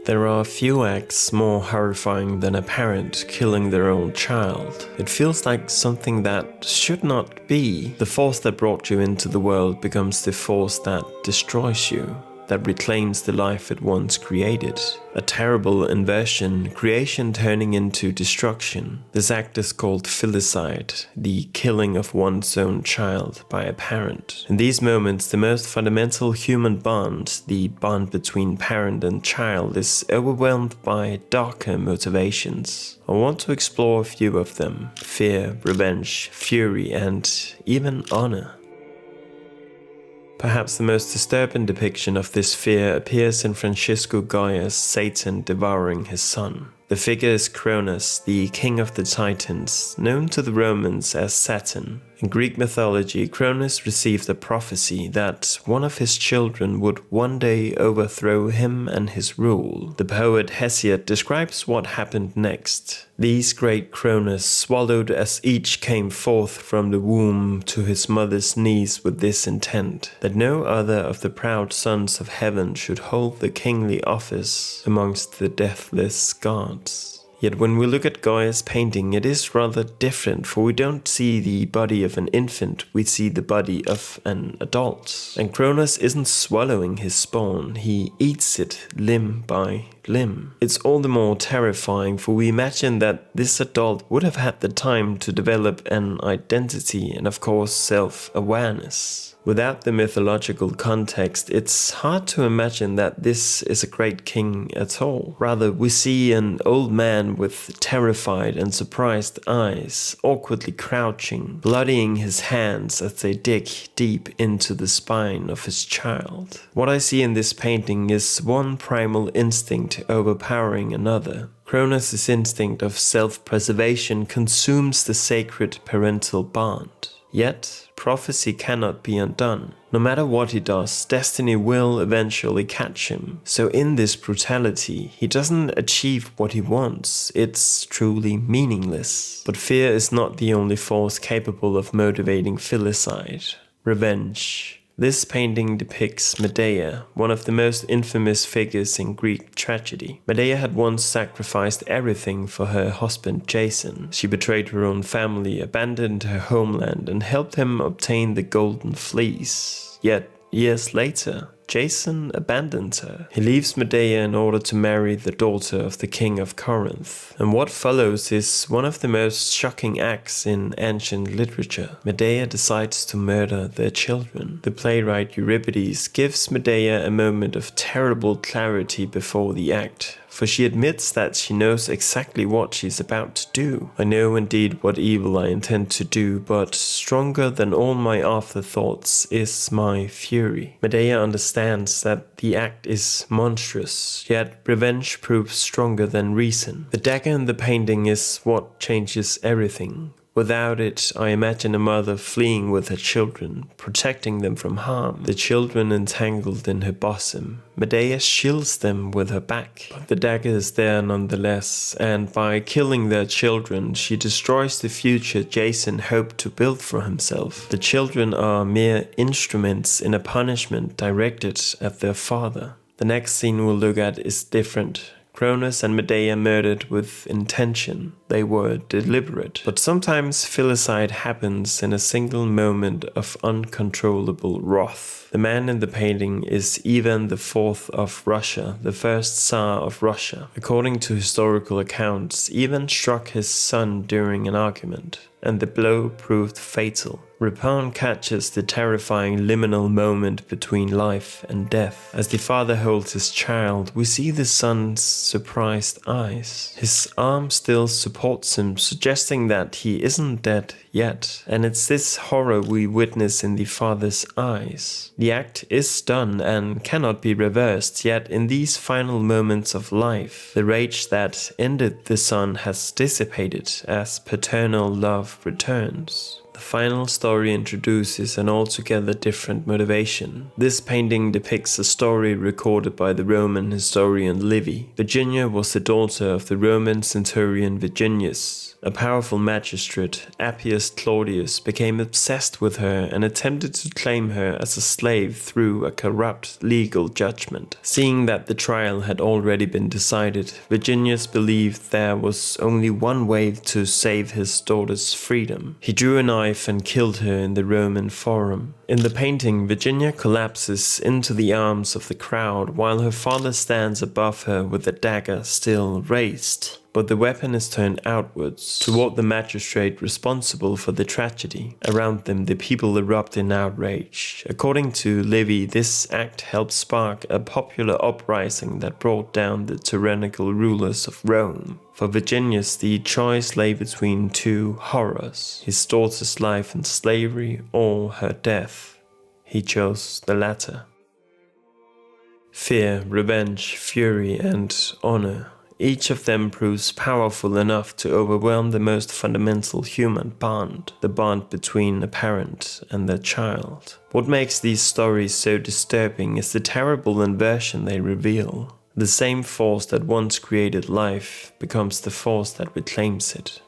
There are few acts more horrifying than a parent killing their own child. It feels like something that should not be. The force that brought you into the world becomes the force that destroys you, that reclaims the life it once created. A terrible inversion, creation turning into destruction. This act is called filicide, the killing of one's own child by a parent. In these moments, the most fundamental human bond, the bond between parent and child, is overwhelmed by darker motivations. I want to explore a few of them: fear, revenge, fury, and even honor. Perhaps the most disturbing depiction of this fear appears in Francisco Goya's Satan devouring his son. The figure is Cronus, the king of the Titans, known to the Romans as Saturn. In Greek mythology, Cronus received a prophecy that one of his children would one day overthrow him and his rule. The poet Hesiod describes what happened next. These great Cronus swallowed as each came forth from the womb to his mother's knees with this intent, that no other of the proud sons of heaven should hold the kingly office amongst the deathless gods. Yet when we look at Goya's painting, it is rather different, for we don't see the body of an infant, we see the body of an adult. And Cronus isn't swallowing his spawn, he eats it limb by limb. It's all the more terrifying, for we imagine that this adult would have had the time to develop an identity and of course self-awareness. Without the mythological context, it's hard to imagine that this is a great king at all. Rather, we see an old man with terrified and surprised eyes, awkwardly crouching, bloodying his hands as they dig deep into the spine of his child. What I see in this painting is one primal instinct overpowering another. Cronus' instinct of self-preservation consumes the sacred parental bond. Yet, prophecy cannot be undone. No matter what he does, destiny will eventually catch him. So in this brutality, he doesn't achieve what he wants. It's truly meaningless. But fear is not the only force capable of motivating filicide. Revenge. This painting depicts Medea, one of the most infamous figures in Greek tragedy. Medea had once sacrificed everything for her husband Jason. She betrayed her own family, abandoned her homeland, and helped him obtain the golden fleece. Yet, years later, Jason abandons her. He leaves Medea in order to marry the daughter of the king of Corinth. And what follows is one of the most shocking acts in ancient literature. Medea decides to murder their children. The playwright Euripides gives Medea a moment of terrible clarity before the act, for she admits that she knows exactly what she's about to do. I know indeed what evil I intend to do, but stronger than all my afterthoughts is my fury. Medea understands that the act is monstrous, yet revenge proves stronger than reason. The dagger in the painting is what changes everything. Without it, I imagine a mother fleeing with her children, protecting them from harm, the children entangled in her bosom. Medea shields them with her back, but the dagger is there nonetheless, and by killing their children, she destroys the future Jason hoped to build for himself. The children are mere instruments in a punishment directed at their father. The next scene we'll look at is different. Cronus and Medea murdered with intention. They were deliberate. But sometimes filicide happens in a single moment of uncontrollable wrath. The man in the painting is Ivan IV of Russia, the first Tsar of Russia. According to historical accounts, Ivan struck his son during an argument, and the blow proved fatal. Rapin catches the terrifying liminal moment between life and death. As the father holds his child, we see the son's surprised eyes. His arm still supports him, suggesting that he isn't dead yet. And it's this horror we witness in the father's eyes. The act is done and cannot be reversed, yet in these final moments of life, the rage that ended the son has dissipated as paternal love returns. The final story story introduces an altogether different motivation. This painting depicts a story recorded by the Roman historian Livy. Virginia was the daughter of the Roman centurion Virginius. A powerful magistrate, Appius Claudius, became obsessed with her and attempted to claim her as a slave through a corrupt legal judgment. Seeing that the trial had already been decided, Virginius believed there was only one way to save his daughter's freedom. He drew a knife and killed her in the Roman Forum. In the painting, Virginia collapses into the arms of the crowd while her father stands above her with the dagger still raised. But the weapon is turned outwards, toward the magistrate responsible for the tragedy. Around them, the people erupt in outrage. According to Livy, this act helped spark a popular uprising that brought down the tyrannical rulers of Rome. For Virginius, the choice lay between two horrors: his daughter's life in slavery or her death. He chose the latter. Fear, revenge, fury, and honor. Each of them proves powerful enough to overwhelm the most fundamental human bond, the bond between a parent and their child. What makes these stories so disturbing is the terrible inversion they reveal. The same force that once created life becomes the force that reclaims it.